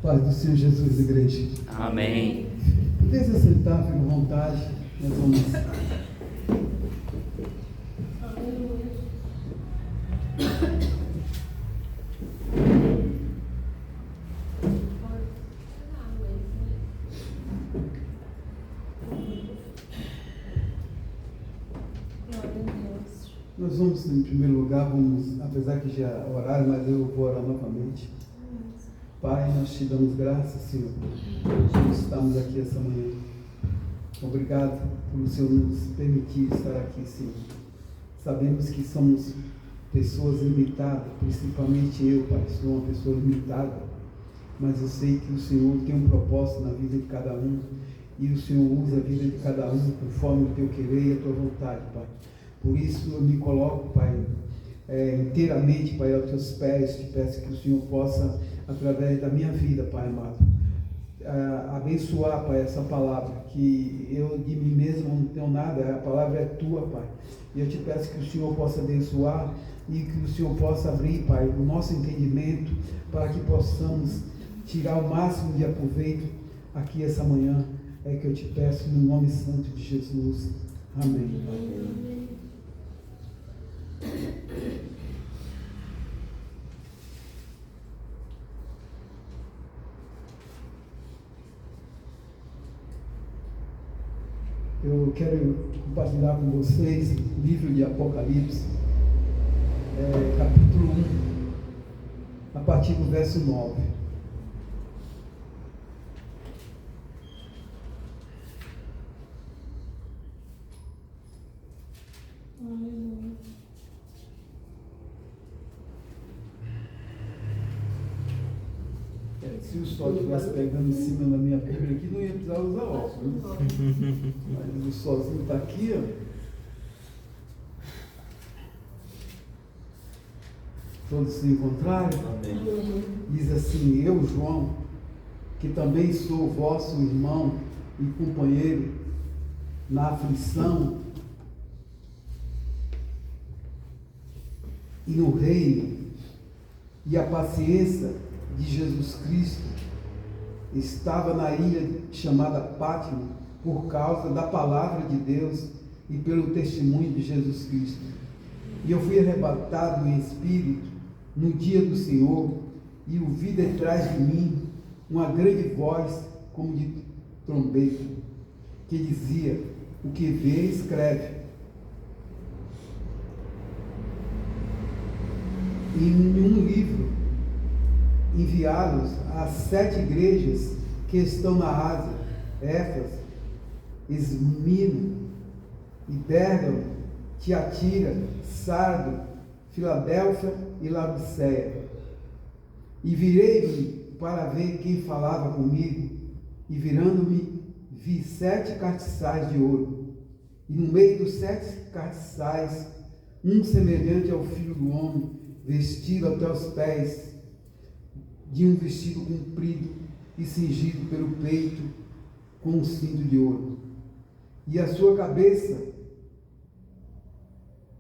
Paz do Senhor Jesus, igreja. Amém. Deixa eu sentar, fica à vontade. Nós vamos. Nós vamos, em primeiro lugar, apesar que já é horário, mas eu vou orar novamente. Pai, nós te damos graças, Senhor, por estarmos aqui essa manhã. Obrigado por o Senhor nos permitir estar aqui, Senhor. Sabemos que somos pessoas limitadas, principalmente eu, Pai, sou uma pessoa limitada, mas eu sei que o Senhor tem um propósito na vida de cada um, e o Senhor usa a vida de cada um conforme o teu querer e a tua vontade, Pai. Por isso eu me coloco, Pai, inteiramente, Pai, aos teus pés. Te peço que o Senhor possa, através da minha vida, Pai amado, abençoar, Pai, essa palavra, que eu de mim mesmo não tenho nada, a palavra é tua, Pai. E eu te peço que o Senhor possa abençoar e que o Senhor possa abrir, Pai, o nosso entendimento para que possamos tirar o máximo de aproveito aqui essa manhã. É que eu te peço no nome santo de Jesus. Amém. Amém. Eu quero compartilhar com vocês o livro de Apocalipse, capítulo 1, a partir do verso 9. Se o sol estivesse pegando em cima da minha Bíblia aqui, não ia precisar usar óculos. Mas o solzinho está aqui, ó. Todos se encontraram? Amém. Diz assim: eu, João, que também sou vosso irmão e companheiro na aflição e no reino e a paciência de Jesus Cristo, estava na ilha chamada Pátimo por causa da palavra de Deus e pelo testemunho de Jesus Cristo. E eu fui arrebatado em espírito no dia do Senhor, e ouvi detrás de mim uma grande voz como de trombeta, que dizia: o que vê, escreve. E em um livro enviados às 7 igrejas que estão na Ásia: Éfeso, Esmirna, e Pérgamo, Tiatira, Sardo, Filadélfia e Laodiceia. E virei-me para ver quem falava comigo, e virando-me, vi 7 castiçais de ouro, e no meio dos 7 castiçais, um semelhante ao Filho do Homem, vestido até os pés de um vestido comprido e cingido pelo peito com um cinto de ouro. E a sua cabeça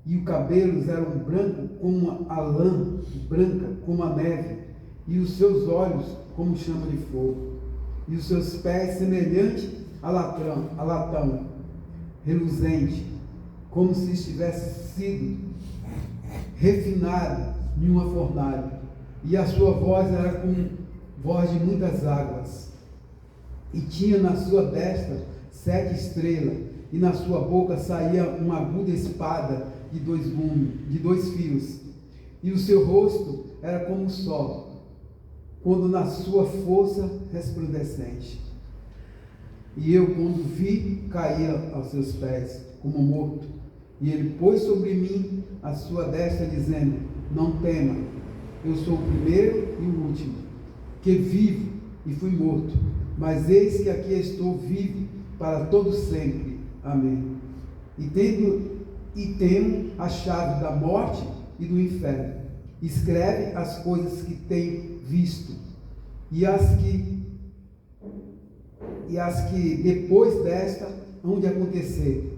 e os cabelos eram brancos como a lã, branca como a neve, e os seus olhos como chama de fogo, e os seus pés semelhante a latão, reluzente, como se estivesse sido refinado em uma fornalha. E a sua voz era como voz de muitas águas. E tinha na sua destra 7 estrelas, e na sua boca saía uma aguda espada de 2 gumes, de 2 fios. E o seu rosto era como o sol, quando na sua força resplandecente. E eu, quando vi, caía aos seus pés, como morto. E ele pôs sobre mim a sua destra, dizendo: não tema, eu sou o primeiro e o último, que vivo e fui morto, mas eis que aqui estou vivo para todo sempre. Amém. E tenho a chave da morte e do inferno. Escreve as coisas que tem visto, e as que depois desta hão de acontecer.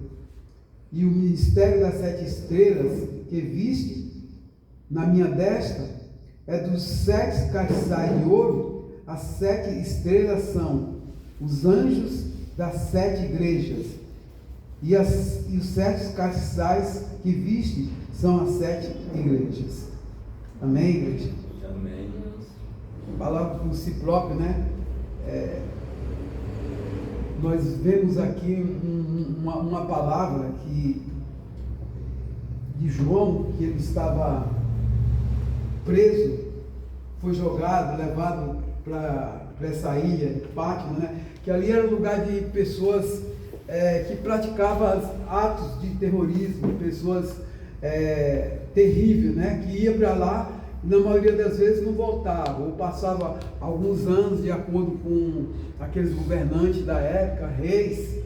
E o ministério das 7 estrelas que viste na minha destra é dos 7 castiçais de ouro, as 7 estrelas são os anjos das 7 igrejas, e os 7 castiçais que viste são as 7 igrejas. Amém, igreja? Amém. Falar por si próprio, né? Nós vemos aqui uma palavra de João, que ele estava preso, foi jogado, levado para essa ilha de Pátmos, né? Que ali era um lugar de pessoas que praticavam atos de terrorismo, pessoas terríveis, né? Que ia para lá e na maioria das vezes não voltava, ou passava alguns anos de acordo com aqueles governantes da época, reis,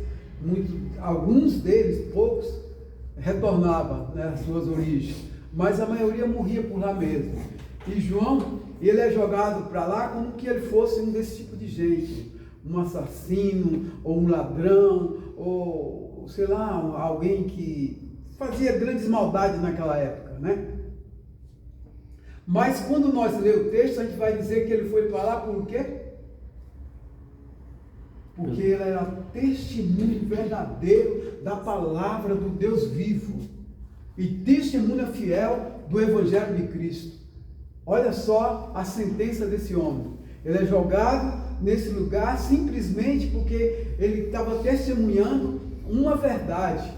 alguns deles, poucos, retornavam, né, às suas origens, mas a maioria morria por lá mesmo. E João, ele é jogado para lá como que ele fosse um desse tipo de gente, um assassino, ou um ladrão, ou sei lá, alguém que fazia grandes maldades naquela época, né? Mas quando nós lemos o texto, a gente vai dizer que ele foi para lá por quê? Porque ele era testemunho verdadeiro da palavra do Deus vivo e testemunha fiel do Evangelho de Cristo. Olha só a sentença desse homem. Ele é jogado nesse lugar simplesmente porque ele estava testemunhando uma verdade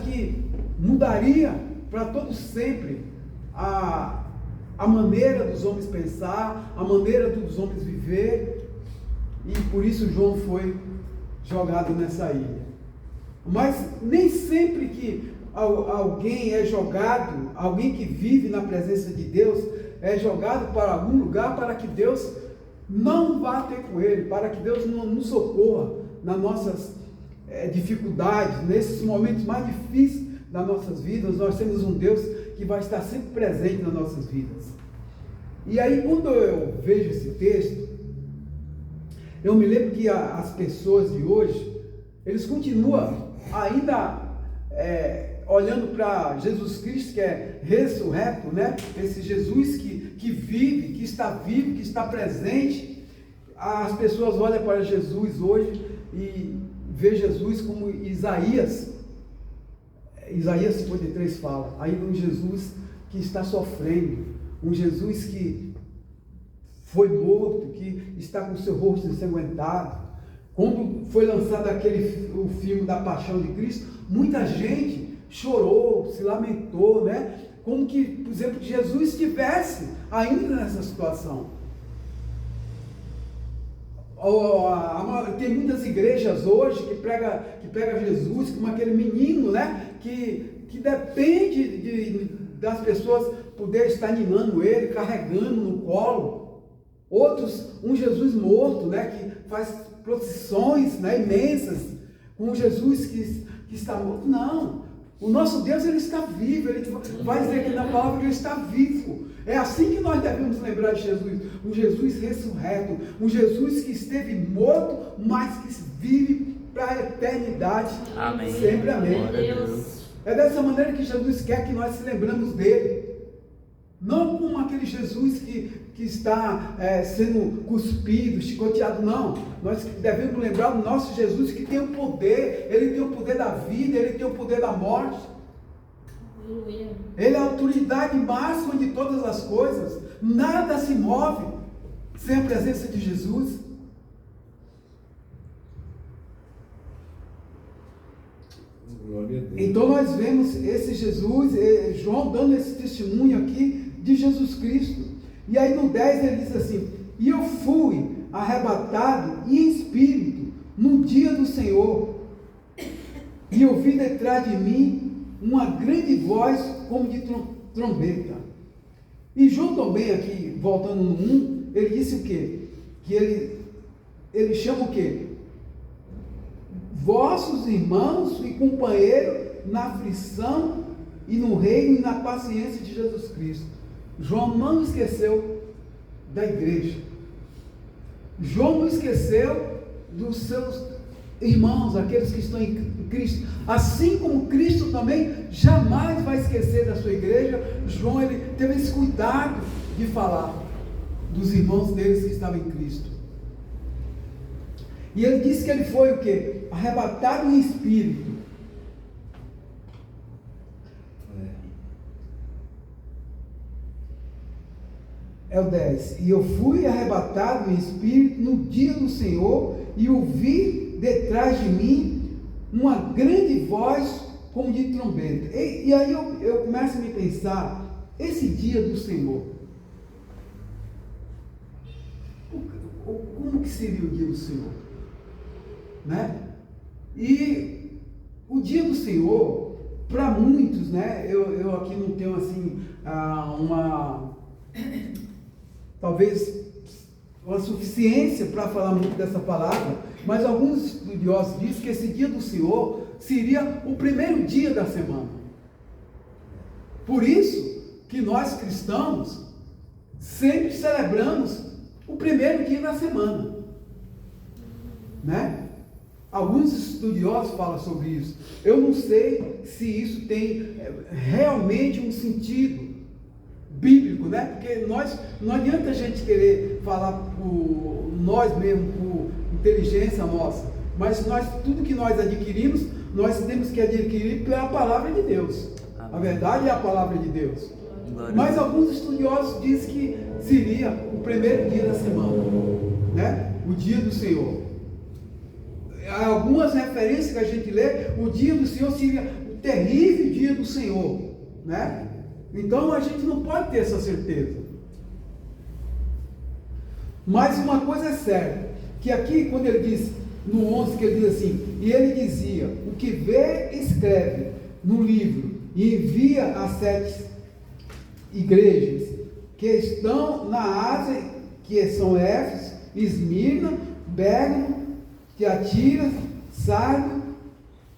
que mudaria para todos sempre a maneira dos homens pensar, a maneira dos homens viver, e por isso João foi jogado nessa ilha. Mas nem sempre que alguém é jogado, alguém que vive na presença de Deus, é jogado para algum lugar para que Deus não vá ter com ele, para que Deus não nos socorra nas nossas dificuldades, nesses momentos mais difíceis das nossas vidas. Nós temos um Deus que vai estar sempre presente nas nossas vidas. E aí, quando eu vejo esse texto, eu me lembro que as pessoas de hoje, eles continuam ainda olhando para Jesus Cristo, que é ressurreto, né? Esse Jesus que vive, que está vivo, que está presente. As pessoas olham para Jesus hoje e vê Jesus como Isaías 53 fala, ainda um Jesus que está sofrendo, um Jesus que foi morto, que está com o seu rosto ensanguentado. Quando foi lançado o filme da Paixão de Cristo, muita gente chorou, se lamentou, né? Como que, por exemplo, Jesus estivesse ainda nessa situação. Tem muitas igrejas hoje que prega Jesus como aquele menino, né? Que depende das pessoas poder estar animando ele, carregando no colo. Outros, um Jesus morto, né? Que faz procissões, né, imensas, com um Jesus que está morto. Não, o nosso Deus, ele está vivo. Ele vai dizer aqui na palavra que ele está vivo. É assim que nós devemos lembrar de Jesus, um Jesus ressurreto, um Jesus que esteve morto, mas que vive para a eternidade. Amém. Sempre amém. É dessa maneira que Jesus quer que nós se lembramos dele. Não como aquele Jesus que está sendo cuspido, chicoteado, não. Nós devemos lembrar do nosso Jesus que tem o poder, ele tem o poder da vida, ele tem o poder da morte. Ele é a autoridade máxima de todas as coisas. Nada se move sem a presença de Jesus. Então nós vemos esse Jesus, João dando esse testemunho aqui de Jesus Cristo. E aí no 10 ele diz assim: e eu fui arrebatado em espírito no dia do Senhor, e ouvi detrás de mim uma grande voz como de trombeta. E João também aqui, voltando no 1, ele disse o quê? Que ele chama o quê? Vossos irmãos e companheiros na aflição e no reino e na paciência de Jesus Cristo. João não esqueceu da igreja. João não esqueceu dos seus irmãos, aqueles que estão em Cristo. Assim como Cristo também jamais vai esquecer da sua igreja, João ele teve esse cuidado de falar. dos irmãos deles que estavam em Cristo. E ele disse que ele foi o quê? Arrebatado em espírito. É o 10. E eu fui arrebatado em espírito no dia do Senhor, e ouvi detrás de mim uma grande voz como de trombeta. E aí eu começo a me pensar, esse dia do Senhor, como que seria o dia do Senhor? Né? E o dia do Senhor, para muitos, né? Eu aqui não tenho assim talvez uma suficiência para falar muito dessa palavra, mas alguns estudiosos dizem que esse dia do Senhor seria o primeiro dia da semana. Por isso que nós cristãos sempre celebramos o primeiro dia da semana, né? Alguns estudiosos falam sobre isso. Eu não sei se isso tem realmente um sentido bíblico, né? Porque não adianta a gente querer falar por nós mesmos, por inteligência nossa, mas tudo que nós adquirimos, nós temos que adquirir pela palavra de Deus. Amém. A verdade é a palavra de Deus. Mas alguns estudiosos dizem que seria o primeiro dia da semana, né? O dia do Senhor. Algumas referências que a gente lê, o dia do Senhor seria o terrível dia do Senhor, né? Então a gente não pode ter essa certeza. Mas uma coisa é certa, que aqui quando ele diz, no 11, que ele diz assim, e ele dizia, o que vê, escreve no livro, e envia às 7 igrejas que estão na Ásia, que são Éfeso, Esmirna, Pérgamo, Tiatira, Sardo,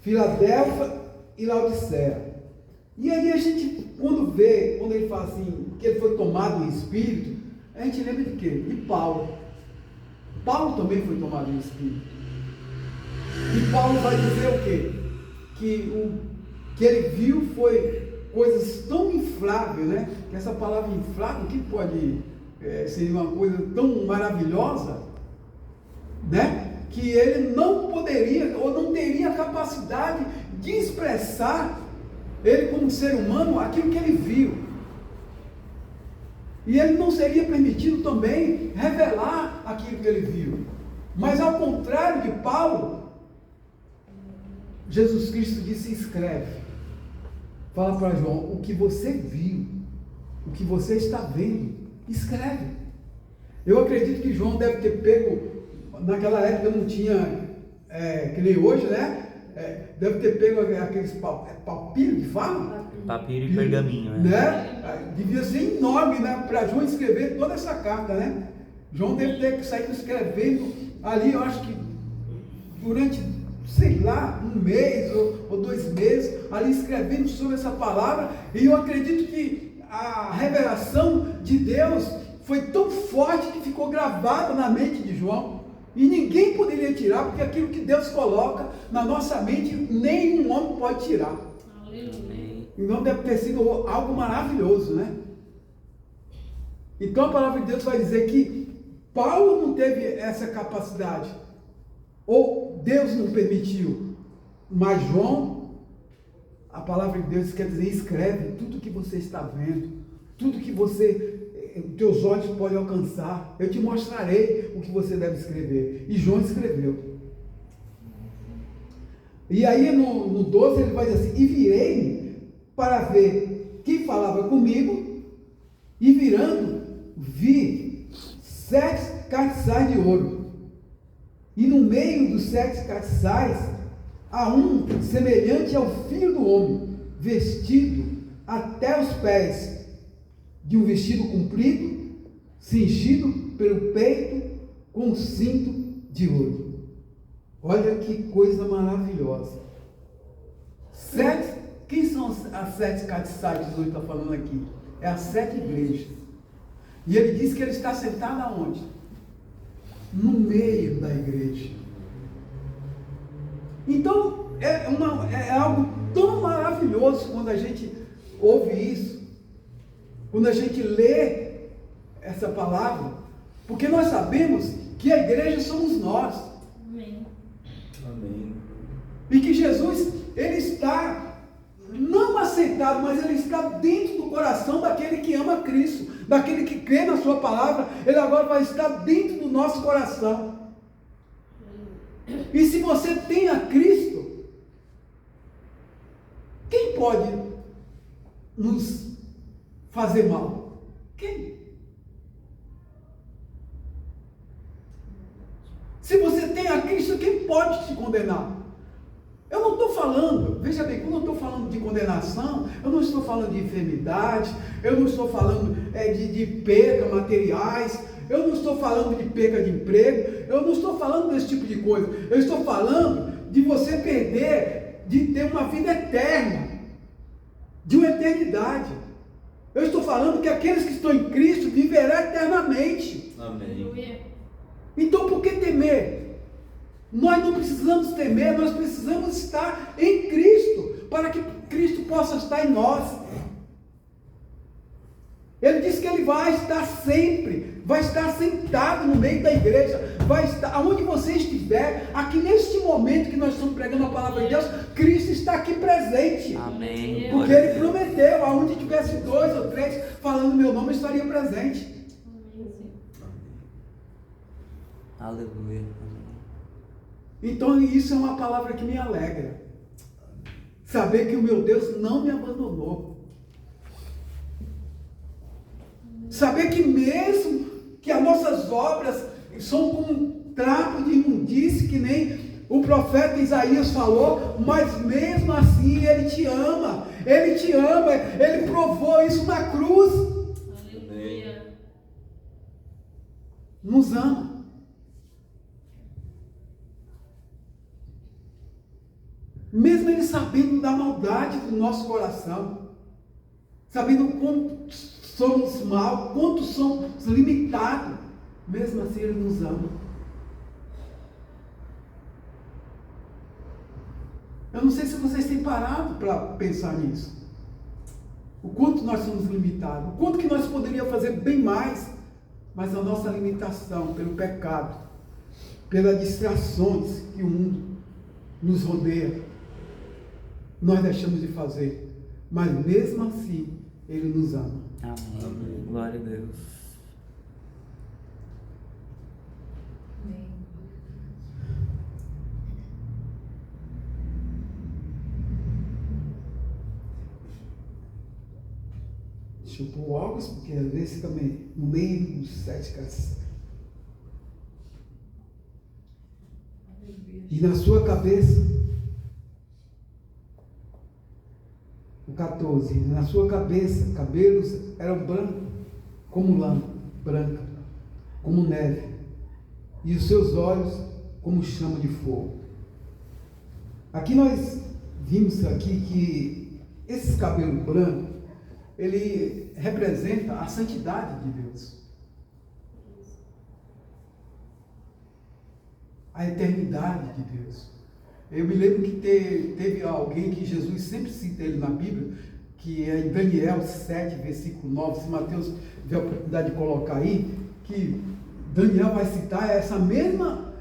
Filadélfia e Laodiceia. E aí a gente, quando ele fala assim, que ele foi tomado em espírito, a gente lembra de quê? De Paulo. Paulo também foi tomado em espírito. E Paulo vai dizer o quê? Que o que ele viu foi coisas tão infláveis, né? Que essa palavra inflável, que pode ser uma coisa tão maravilhosa, né? Que ele não poderia, ou não teria a capacidade de expressar, ele como ser humano, aquilo que ele viu. E ele não seria permitido também revelar aquilo que ele viu. Mas ao contrário de Paulo, Jesus Cristo disse, escreve. Fala para João, o que você viu, o que você está vendo, escreve. Eu acredito que João deve ter pego, naquela época não tinha, que nem hoje, né? Deve ter pego aqueles papiro que fala? Papiro e pergaminho, né? Devia ser enorme, né? Para João escrever toda essa carta, né? João deve ter saído escrevendo ali, eu acho que durante, sei lá, 1 mês ou 2 meses, ali escrevendo sobre essa palavra. E eu acredito que a revelação de Deus foi tão forte que ficou gravada na mente de João. E ninguém poderia tirar, porque aquilo que Deus coloca na nossa mente, nenhum homem pode tirar. Aleluia. Então deve ter sido algo maravilhoso, né? Então a palavra de Deus vai dizer que Paulo não teve essa capacidade, ou Deus não permitiu, mas João, a palavra de Deus quer dizer, escreve tudo que você está vendo, tudo que teus olhos podem alcançar, eu te mostrarei o que você deve escrever. E João escreveu. E aí no 12 ele vai dizer assim, e virei para ver quem falava comigo, e virando, vi 7 castiçais de ouro, e no meio dos 7 castiçais há um semelhante ao Filho do Homem, vestido até os pés de um vestido comprido, cingido pelo peito com um cinto de ouro. Olha que coisa maravilhosa. Quem são as 7 castiçais que Jesus está falando aqui? É as 7 igrejas. E ele diz que ele está sentado aonde? No meio da igreja. Então, é algo tão maravilhoso quando a gente ouve isso. Quando a gente lê essa palavra, porque nós sabemos que a igreja somos nós. Amém. Amém. E que Jesus, ele está não aceitado, mas ele está dentro do coração daquele que ama Cristo, daquele que crê na sua palavra. Ele agora vai estar dentro do nosso coração. E se você tem a Cristo, quem pode nos fazer mal? Quem? Se você tem a Cristo, quem pode te condenar? Eu não estou falando, veja bem, quando eu estou falando de condenação, eu não estou falando de enfermidade, eu não estou falando de perca materiais, eu não estou falando de perca de emprego, eu não estou falando desse tipo de coisa. Eu estou falando de você perder, de ter uma vida eterna, de uma eternidade. Eu estou falando que aqueles que estão em Cristo viverão eternamente. Amém. Então por que temer? Nós não precisamos temer, nós precisamos estar em Cristo, para que Cristo possa estar em nós. Ele diz que ele vai estar sempre, vai estar sentado no meio da igreja, vai estar, aonde você estiver, aqui neste momento que nós estamos pregando a palavra de Deus, Cristo está aqui presente. Amém. Porque ele prometeu, aonde tivesse 2 ou 3 falando meu nome, eu estaria presente. Aleluia. Então isso é uma palavra que me alegra. Saber que o meu Deus não me abandonou. Saber que mesmo que as nossas obras são como um trapo de imundície, que nem o profeta Isaías falou, mas mesmo assim Ele te ama. Ele te ama. Ele provou isso na cruz. Aleluia. Nos ama. Mesmo Ele sabendo da maldade do nosso coração, sabendo quanto somos mal, quanto somos limitados, mesmo assim Ele nos ama. Eu não sei se vocês têm parado para pensar nisso. O quanto nós somos limitados, o quanto que nós poderíamos fazer bem mais, mas a nossa limitação pelo pecado, pelas distrações que o mundo nos rodeia, nós deixamos de fazer, mas mesmo assim Ele nos ama. Amém. Amém. Glória a Deus. Amém. Deixa eu pôr o óculos, porque às vezes também no meio dos 7 caras. E na sua cabeça, o 14, na sua cabeça, cabelos eram brancos, como lã, branca, como neve, e os seus olhos como chama de fogo. Aqui nós vimos aqui que esse cabelo branco, ele representa a santidade de Deus. A eternidade de Deus. Eu me lembro que teve alguém que Jesus sempre cita ele na Bíblia, que é em Daniel 7, versículo 9, se Mateus tiver a oportunidade de colocar aí, que Daniel vai citar essa mesma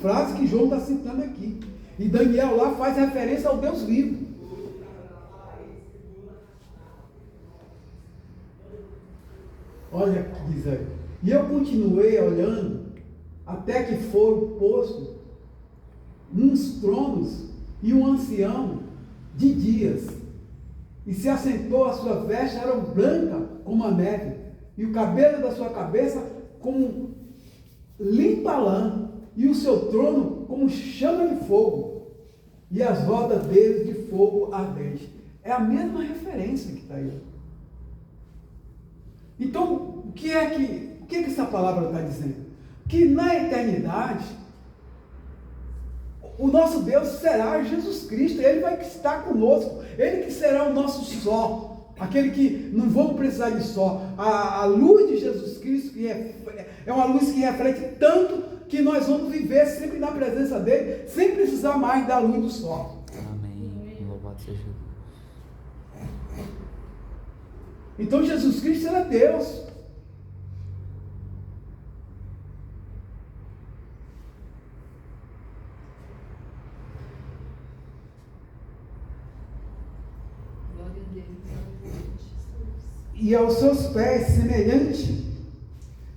frase que João está citando aqui. E Daniel lá faz referência ao Deus vivo. Olha o que diz aí. E eu continuei olhando até que foram postos uns tronos e um ancião de dias. E se assentou, a sua veste era branca como a neve, e o cabelo da sua cabeça como limpa lã, e o seu trono como chama de fogo, e as rodas deles de fogo ardente. É a mesma referência que está aí. Então, o que essa palavra está dizendo? Que na eternidade, o nosso Deus será Jesus Cristo, Ele vai estar conosco, Ele que será o nosso sol, aquele que não vamos precisar de sol. A luz de Jesus Cristo que é uma luz que reflete tanto que nós vamos viver sempre na presença dEle, sem precisar mais da luz do sol. Amém. Louvado seja Deus. Então Jesus Cristo era Deus. e aos seus pés semelhante,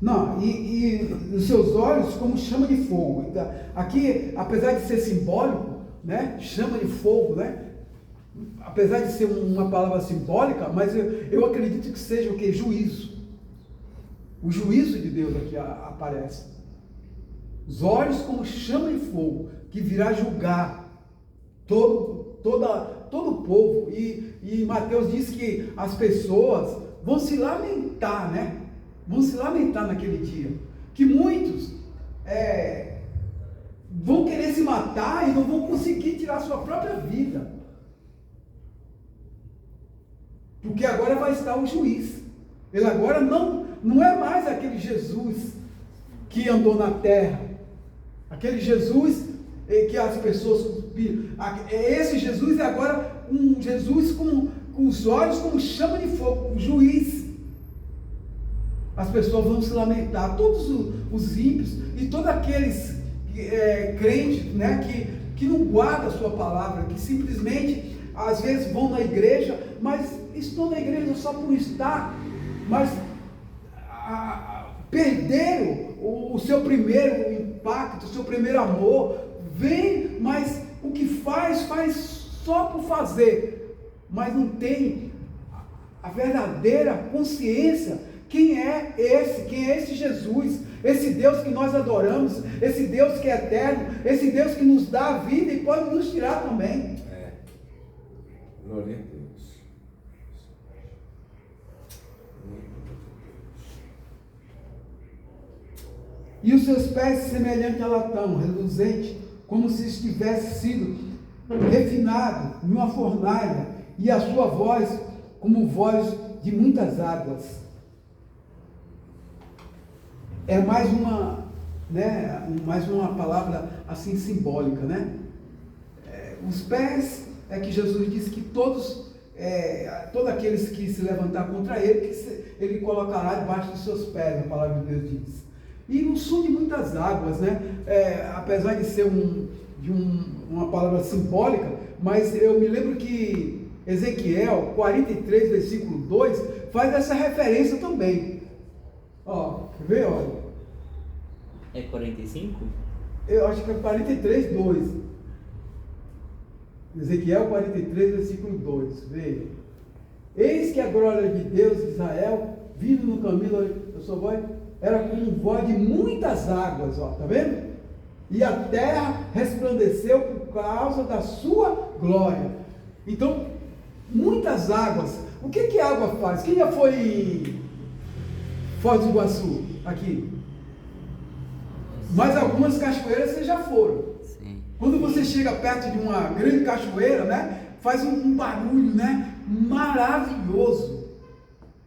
não, e nos seus olhos como chama de fogo. Aqui, apesar de ser simbólico, né, chama de fogo, né, apesar de ser uma palavra simbólica, mas eu acredito que seja o que? Juízo. O juízo de Deus aqui aparece. Os olhos como chama de fogo, que virá julgar todo o povo. E Mateus diz que as pessoas vão se lamentar, né? Vão se lamentar naquele dia. Que muitos vão querer se matar e não vão conseguir tirar a sua própria vida. Porque agora vai estar o juiz. Ele agora não é mais aquele Jesus que andou na terra. Aquele Jesus que as pessoas... Esse Jesus é agora um Jesus com os olhos como chama de fogo, um juiz. As pessoas vão se lamentar, todos os ímpios e todos aqueles crentes, né, que não guardam a sua palavra, que simplesmente, às vezes, vão na igreja, mas estão na igreja só por estar, mas perderam o seu primeiro impacto, o seu primeiro amor, vem, mas o que faz só por fazer, mas não tem a verdadeira consciência. Quem é esse Jesus? Esse Deus que nós adoramos, esse Deus que é eterno, esse Deus que nos dá a vida e pode nos tirar também. Glória a Deus. E os seus pés semelhante a latão, reluzente, como se estivesse sido refinado em uma fornalha, e a sua voz como voz de muitas águas. É mais uma, né, mais uma palavra assim simbólica, né? Os pés é que Jesus disse que todos aqueles que se levantar contra ele, ele colocará debaixo dos seus pés, a palavra de Deus diz. E no som de muitas águas, né? Apesar de ser uma palavra simbólica, mas eu me lembro que Ezequiel 43, versículo 2, faz essa referência também. Ó, quer ver? Olha. É 45? Eu acho que é 43, 2. Ezequiel 43, versículo 2. Veja. Eis que a glória de Deus de Israel, vindo no caminho da sua voz, era como voz de muitas águas, ó, tá vendo? E a terra resplandeceu por causa da sua glória. Então, muitas águas. O que a água faz? Quem já foi em Foz do Iguaçu, aqui? Mas algumas cachoeiras vocês já foram. Sim. Quando você chega perto de uma grande cachoeira, né? Faz um barulho, né? Maravilhoso.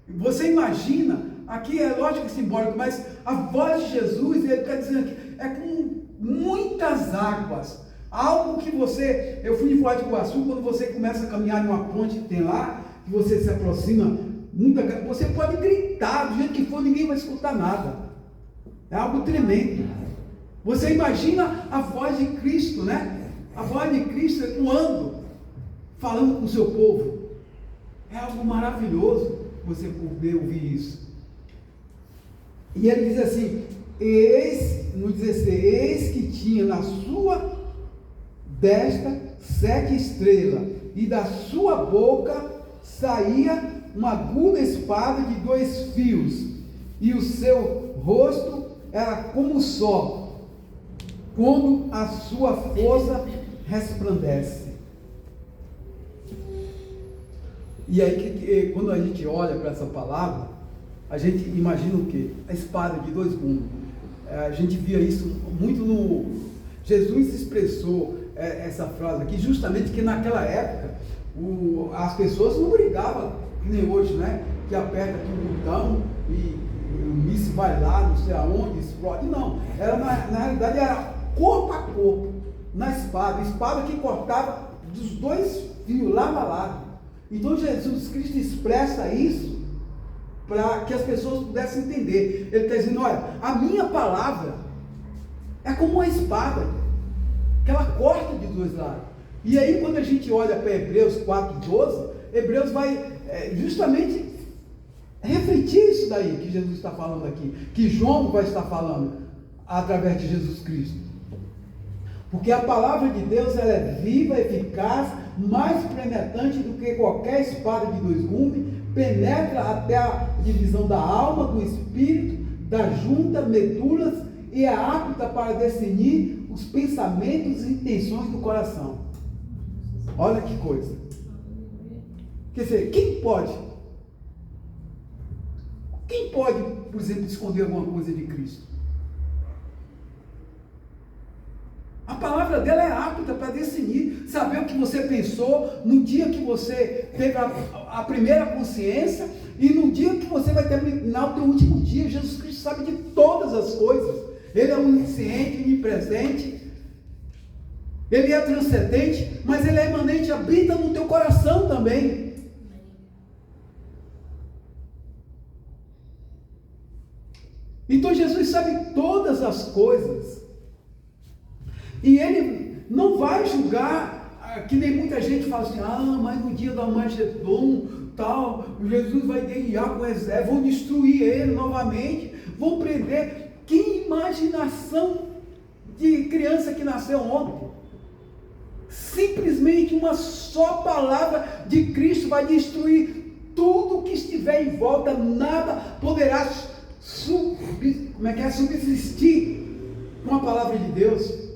Você imagina, aqui é lógico que simbólico, mas a voz de Jesus, ele está dizendo que é com muitas águas. Algo que você... Eu fui em Foz do Iguaçu, quando você começa a caminhar em uma ponte que tem lá, que você se aproxima, você pode gritar, do jeito que for, ninguém vai escutar nada. É algo tremendo. Você imagina a voz de Cristo, né? A voz de Cristo ecoando, falando com o seu povo. É algo maravilhoso você poder ouvir isso. E ele diz assim, no 16, eis que tinha na sua destra 7 estrelas, e da sua boca saía uma aguda espada de 2 fios, e o seu rosto era como o sol, quando a sua força resplandece. E aí, quando a gente olha para essa palavra, a gente imagina o quê? A espada de 2 gumes. A gente via isso muito no... Jesus expressou essa frase aqui, justamente que naquela época, as pessoas não brigavam, que nem hoje, né? Que aperta aqui um botão e o míssil vai lá, não sei aonde, explode. Não, na realidade era corpo a corpo, na espada que cortava dos 2 fios, lado a lado. Então Jesus Cristo expressa isso para que as pessoas pudessem entender. Ele está dizendo, olha, a minha palavra é como uma espada, que ela corta de 2 lados. E aí quando a gente olha para Hebreus 4:12, Hebreus vai justamente refletir isso daí que Jesus está falando aqui, que João vai estar falando através de Jesus Cristo. Porque a palavra de Deus, ela é viva, eficaz, mais penetrante do que qualquer espada de dois gumes, penetra até a divisão da alma, do espírito, da junta, medulas, e é apta para discernir os pensamentos e intenções do coração. Olha que coisa. Quer dizer, quem pode, por exemplo, esconder alguma coisa de Cristo? A palavra dela é apta para discernir, saber o que você pensou no dia que você teve a primeira consciência e no dia que você vai terminar o teu último dia. Jesus Cristo sabe de todas as coisas. Ele é onisciente, onipresente, ele é transcendente, mas ele é imanente, habita no teu coração também. Então Jesus sabe todas as coisas. E ele não vai julgar, que nem muita gente fala assim, mas no dia da Magedon, tal, Jesus vai guerrear com o exército, vão destruir ele novamente, vão prender. Que imaginação de criança que nasceu ontem. Simplesmente uma só palavra de Cristo vai destruir tudo que estiver em volta, nada poderá subsistir com a palavra de Deus.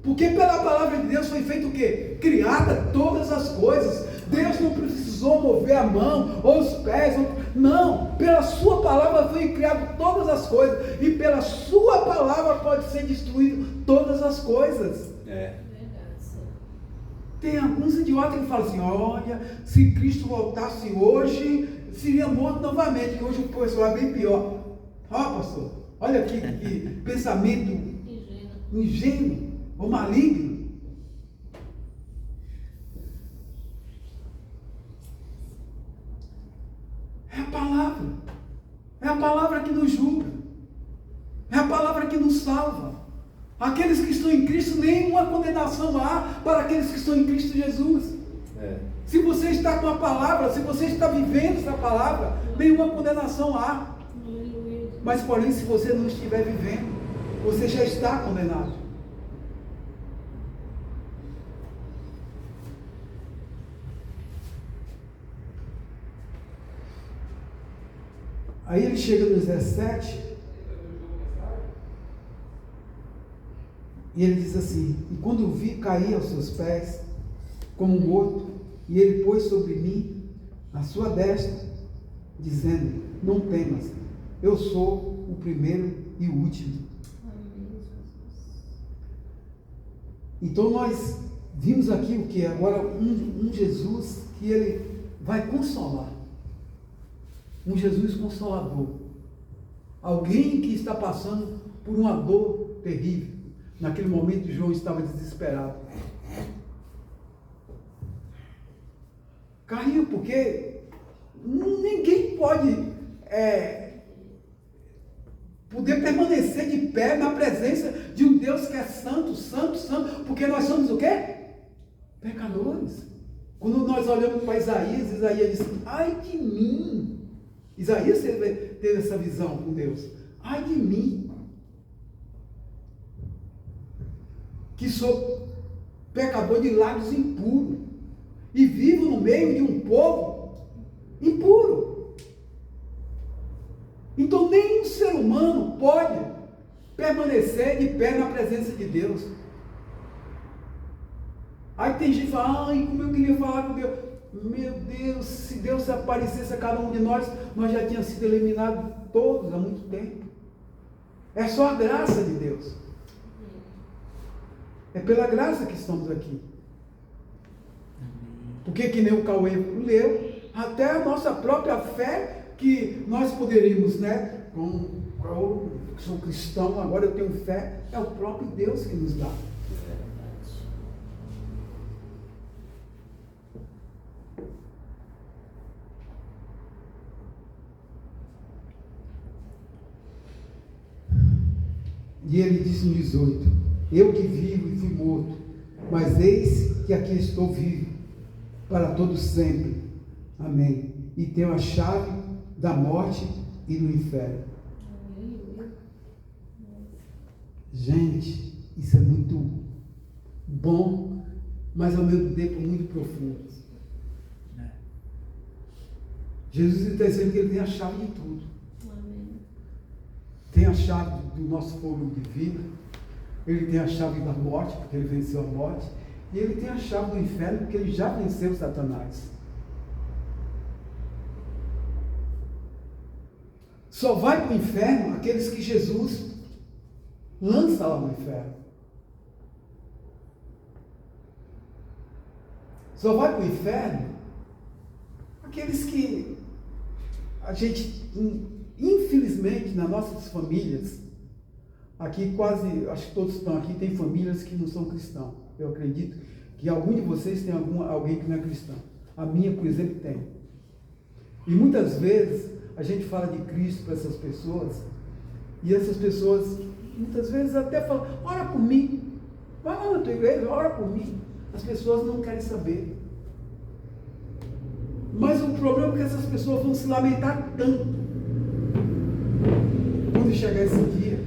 Porque pela palavra de Deus foi feito o quê? Criada todas as coisas. Deus não precisou mover a mão ou os pés. Não, pela sua palavra foi criado todas as coisas. E pela sua palavra pode ser destruído todas as coisas. Tem alguns idiotas que falam assim, olha, se Cristo voltasse hoje, seria morto novamente, que hoje o pessoal é bem pior. Pastor, olha aqui que pensamento ingênuo ou maligno. É a palavra que nos julga, é a palavra que nos salva. Aqueles que estão em Cristo, nenhuma condenação há para aqueles que estão em Cristo Jesus. Se você está com a palavra, se você está vivendo essa palavra, nenhuma condenação há. Mas porém, se você não estiver vivendo, você já está condenado. Aí ele chega no 17 e ele diz assim, e quando o vi cair aos seus pés como um morto, e ele pôs sobre mim a sua destra, dizendo, não temas, eu sou o primeiro e o último. Então nós vimos aqui o que? Agora um Jesus que ele vai consolar. Um Jesus consolador. Alguém que está passando por uma dor terrível. Naquele momento João estava desesperado. Caiu porque ninguém pode poder permanecer de pé na presença de um Deus que é santo, santo, santo, porque nós somos o quê? Pecadores. Quando nós olhamos para Isaías diz, ai de mim. Isaías teve essa visão com Deus. Ai de mim, que sou pecador de lábios impuros e vivo no meio de um povo impuro. Então nenhum ser humano pode permanecer de pé na presença de Deus. Aí tem gente que fala, como eu queria falar com Deus. Meu Deus, se Deus aparecesse a cada um de nós já tínhamos sido eliminados todos há muito tempo. É só a graça de Deus. É pela graça que estamos aqui. Porque que nem o Cauê leu, até a nossa própria fé, que nós poderíamos, como eu sou cristão, agora eu tenho fé, é o próprio Deus que nos dá. E ele disse no 18, eu que vivo e fui morto, mas eis que aqui estou vivo, para todo sempre. Amém. E tenho a chave da morte e do inferno. Aleluia. Gente, isso é muito bom, mas ao mesmo tempo muito profundo. Jesus está dizendo que ele tem a chave de tudo. Amém. Tem a chave do nosso fogo de vida, ele tem a chave da morte, porque ele venceu a morte, e ele tem a chave do inferno, porque ele já venceu Satanás. Só vai para o inferno aqueles que Jesus lança lá no inferno. Só vai para o inferno aqueles que a gente, infelizmente, nas nossas famílias, aqui quase, acho que todos estão aqui, tem famílias que não são cristãos. Eu acredito que algum de vocês tem alguém que não é cristão. A minha, por exemplo, tem. E muitas vezes a gente fala de Cristo para essas pessoas, e essas pessoas muitas vezes até falam, ora por mim, vai lá na tua igreja, ora por mim. As pessoas não querem saber. Mas o problema é que essas pessoas vão se lamentar tanto quando chegar esse dia.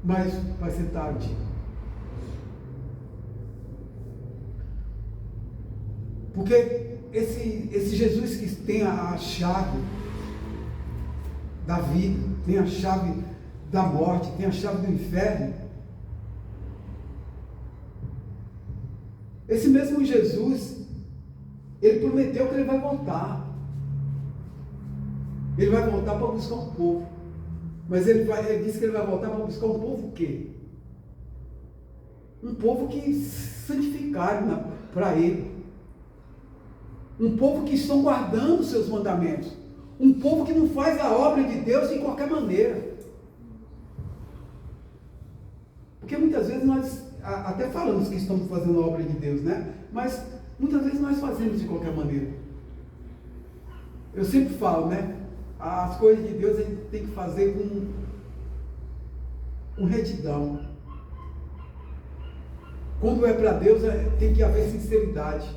Mas vai ser tarde. Porque esse Jesus que tem a chave da vida, tem a chave da morte, tem a chave do inferno, esse mesmo Jesus, ele prometeu que ele vai voltar. Ele vai voltar para buscar um povo. Mas ele disse que ele vai voltar para buscar um povo o quê? Um povo que santificaram para ele. Um povo que estão guardando os seus mandamentos. Um povo que não faz a obra de Deus de qualquer maneira. Porque muitas vezes nós até falamos que estamos fazendo a obra de Deus, né? Mas muitas vezes nós fazemos de qualquer maneira. Eu sempre falo, né? As coisas de Deus a gente tem que fazer com retidão. Quando é para Deus, tem que haver sinceridade.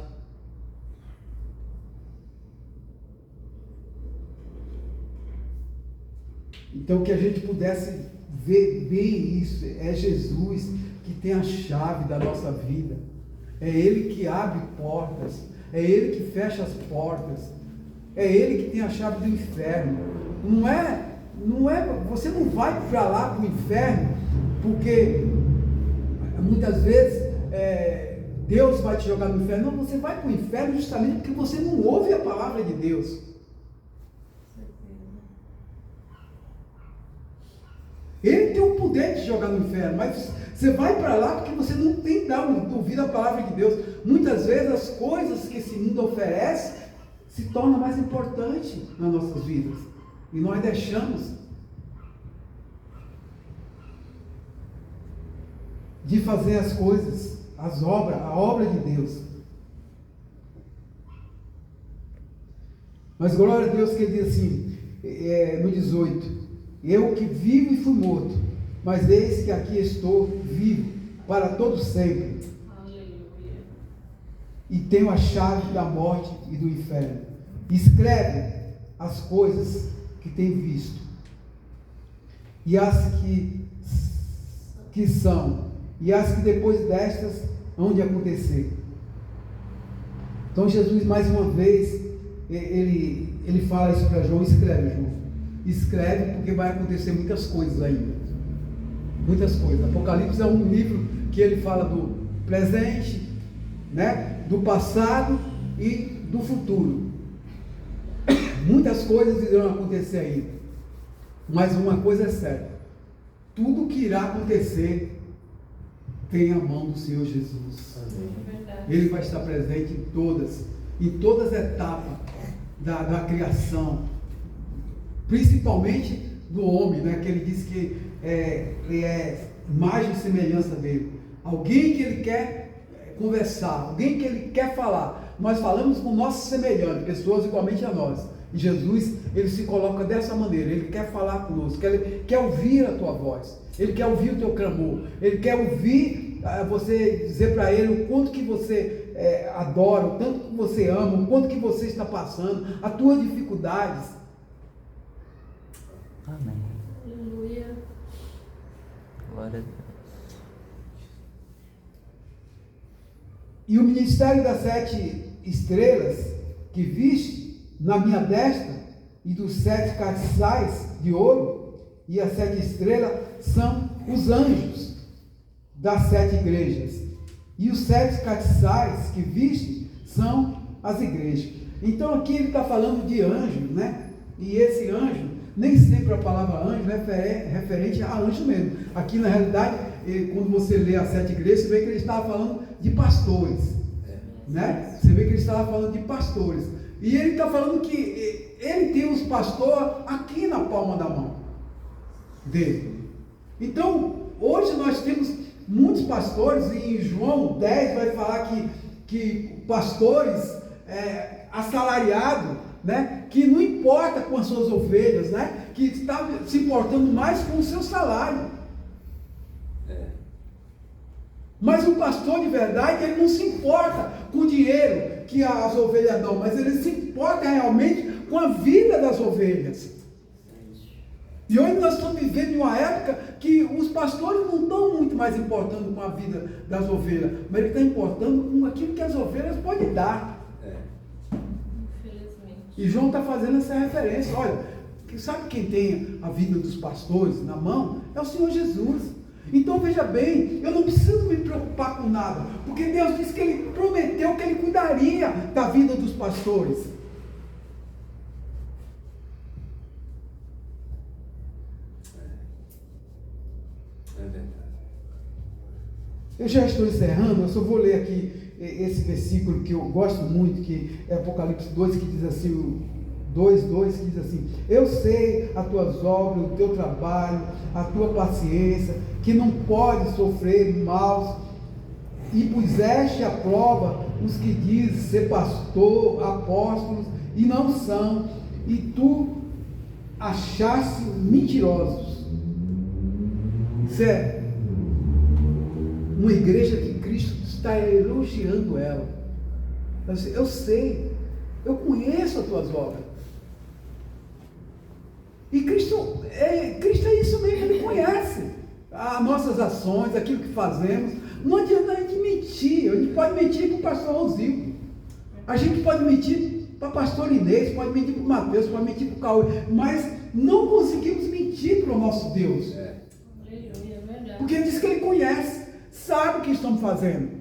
Então, que a gente pudesse ver bem isso, é Jesus que tem a chave da nossa vida. É Ele que abre portas, é Ele que fecha as portas, é Ele que tem a chave do inferno. Não é, você não vai para lá, para o inferno, porque muitas vezes Deus vai te jogar no inferno. Não, você vai para o inferno justamente porque você não ouve a palavra de Deus. Ele tem o poder de jogar no inferno, mas você vai para lá porque você não tem dado ouvido a palavra de Deus. Muitas vezes as coisas que esse mundo oferece se tornam mais importantes nas nossas vidas. E nós deixamos de fazer as coisas, a obra de Deus. Mas glória a Deus que ele diz assim, no 18, eu que vivo e fui morto, mas eis que aqui estou vivo para todo sempre. Aleluia. E tenho a chave da morte e do inferno. Escreve as coisas que tem visto, e as que são, e as que depois destas hão de acontecer. Então Jesus, mais uma vez, ele fala isso para João: escreve, João. Escreve, porque vai acontecer muitas coisas ainda. Muitas coisas. Apocalipse é um livro que ele fala do presente, né? Do passado e do futuro. Muitas coisas irão acontecer ainda. Mas uma coisa é certa: tudo que irá acontecer tem a mão do Senhor Jesus. Ele vai estar presente em todas as etapas da criação, principalmente do homem, né? Que ele diz que ele é imagem e semelhança dele. Alguém que ele quer conversar, alguém que ele quer falar. Nós falamos com nossos semelhantes, pessoas igualmente a nós. E Jesus, ele se coloca dessa maneira. Ele quer falar conosco, ele quer ouvir a tua voz, ele quer ouvir o teu clamor, ele quer ouvir você dizer para ele o quanto que você adora, o tanto que você ama, o quanto que você está passando, as tuas dificuldades. Amém. Aleluia. Glória a Deus. E o ministério das 7 estrelas que viste na minha destra e dos 7 castiçais de ouro, e as 7 estrelas são os anjos das 7 igrejas, e os 7 castiçais que viste são as igrejas. Então aqui ele está falando de anjo, né? E esse anjo, nem sempre a palavra anjo é referente a anjo mesmo. Aqui na realidade, quando você lê as 7 igrejas, você vê que ele estava falando de pastores, né? Você vê que ele estava falando de pastores, e ele está falando que ele tem os pastores aqui na palma da mão dele. Então hoje nós temos muitos pastores, e em João 10 vai falar que pastores assalariados, né, que não importa com as suas ovelhas, né, que está se importando mais com o seu salário. Mas o pastor de verdade, ele não se importa com o dinheiro que as ovelhas dão, mas ele se importa realmente com a vida das ovelhas. E hoje nós estamos vivendo em uma época que os pastores não estão muito mais importando com a vida das ovelhas, mas ele está importando com aquilo que as ovelhas podem dar. Infelizmente. E João está fazendo essa referência. Olha, sabe quem tem a vida dos pastores na mão? É o Senhor Jesus. Então veja bem, eu não preciso me preocupar com nada, porque Deus disse que Ele prometeu que Ele cuidaria da vida dos pastores. É verdade. Eu já estou encerrando, eu só vou ler aqui esse versículo que eu gosto muito, que é Apocalipse 2, que diz assim, 2:2, que diz assim: eu sei as tuas obras, o teu trabalho, a tua paciência, que não pode sofrer mal, e puseste à prova os que dizem ser pastor, apóstolos, e não são, e tu achaste mentirosos. Isso é uma igreja que Cristo está elogiando ela. Eu sei, eu conheço as tuas obras. E Cristo é isso mesmo, Ele conhece as nossas ações, aquilo que fazemos. Não adianta a gente mentir. A gente pode mentir para o pastor Rosildo, a gente pode mentir para o pastor Inês, pode mentir para o Mateus, pode mentir para o Cauê, mas não conseguimos mentir para o nosso Deus. Aleluia, é verdade. Porque Ele diz que Ele conhece, sabe o que estamos fazendo.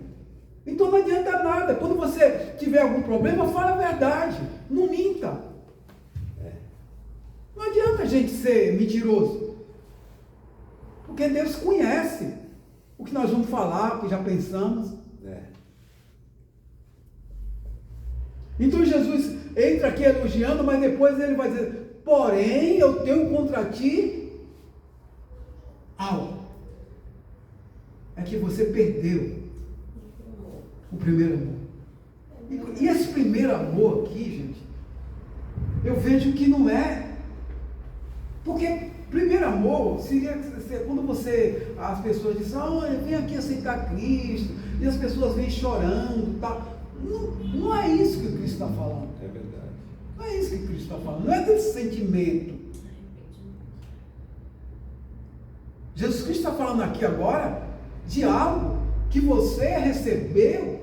Então não adianta nada. Quando você tiver algum problema, fala a verdade, não minta. Não adianta a gente ser mentiroso, porque Deus conhece o que nós vamos falar, o que já pensamos. Então Jesus entra aqui elogiando, mas depois ele vai dizer: porém eu tenho contra ti algo. É que você perdeu o primeiro amor. E esse primeiro amor aqui, gente, eu vejo que não é. Porque primeiro amor seria quando as pessoas dizem: olha, vem aqui aceitar Cristo, e as pessoas vêm chorando, tá? Não é isso que o Cristo está falando. É verdade. Não é isso que o Cristo está falando. Não é desse sentimento. Jesus Cristo está falando aqui agora de algo que você recebeu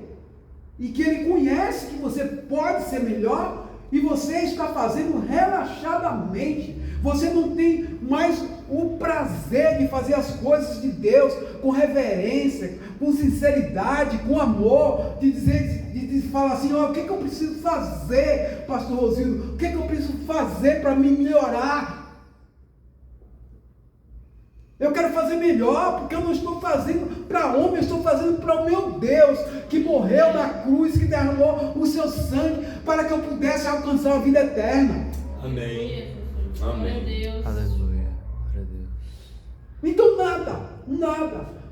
e que Ele conhece que você pode ser melhor, e você está fazendo relaxadamente. Você não tem mais o prazer de fazer as coisas de Deus com reverência, com sinceridade, com amor, de falar assim: ó, o que eu preciso fazer, pastor Rosildo? O que eu preciso fazer para me melhorar? Eu quero fazer melhor, porque eu não estou fazendo para homem, eu estou fazendo para o meu Deus, que morreu na cruz, que derramou o seu sangue, para que eu pudesse alcançar a vida eterna. Amém. Glória a Deus. Aleluia. Glória a Deus. Então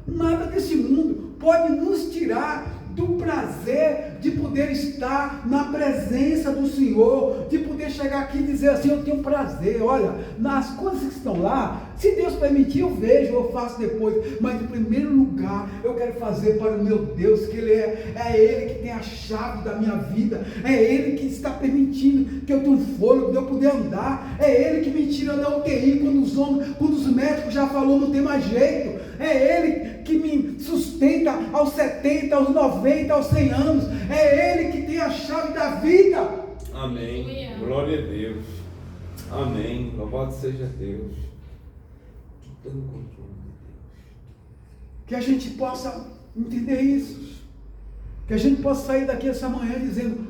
nada desse mundo pode nos tirar do prazer de poder estar na presença do Senhor, de poder poder chegar aqui e dizer assim, eu tenho prazer, olha, nas coisas que estão lá, se Deus permitir, eu vejo, eu faço depois, mas em primeiro lugar, eu quero fazer para o meu Deus, que Ele é Ele que tem a chave da minha vida, é Ele que está permitindo que eu tenha um fôlego, de eu poder andar, é Ele que me tira da UTI quando os médicos já falaram não tem mais jeito, é Ele que me sustenta aos 70, aos 90, aos 100 anos, é Ele que tem a chave da vida. Amém. Glória a Deus. Amém. Louvado seja Deus. Tudo no controle de Deus. Que a gente possa entender isso. Que a gente possa sair daqui essa manhã dizendo,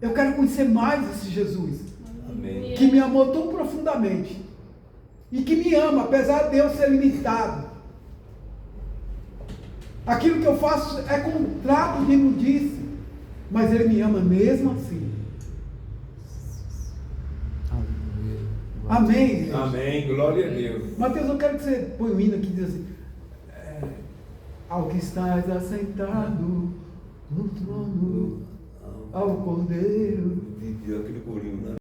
eu quero conhecer mais esse Jesus. Amém. Que me amou tão profundamente. E que me ama, apesar de eu ser limitado. Aquilo que eu faço é com um trapo de imundície. Mas Ele me ama mesmo assim. Aleluia. Amém, gente? Amém. Glória a Deus. Mateus, eu quero que você põe um hino aqui e diz assim, ao que estás assentado no trono, ao Cordeiro. Aquele corinho, né?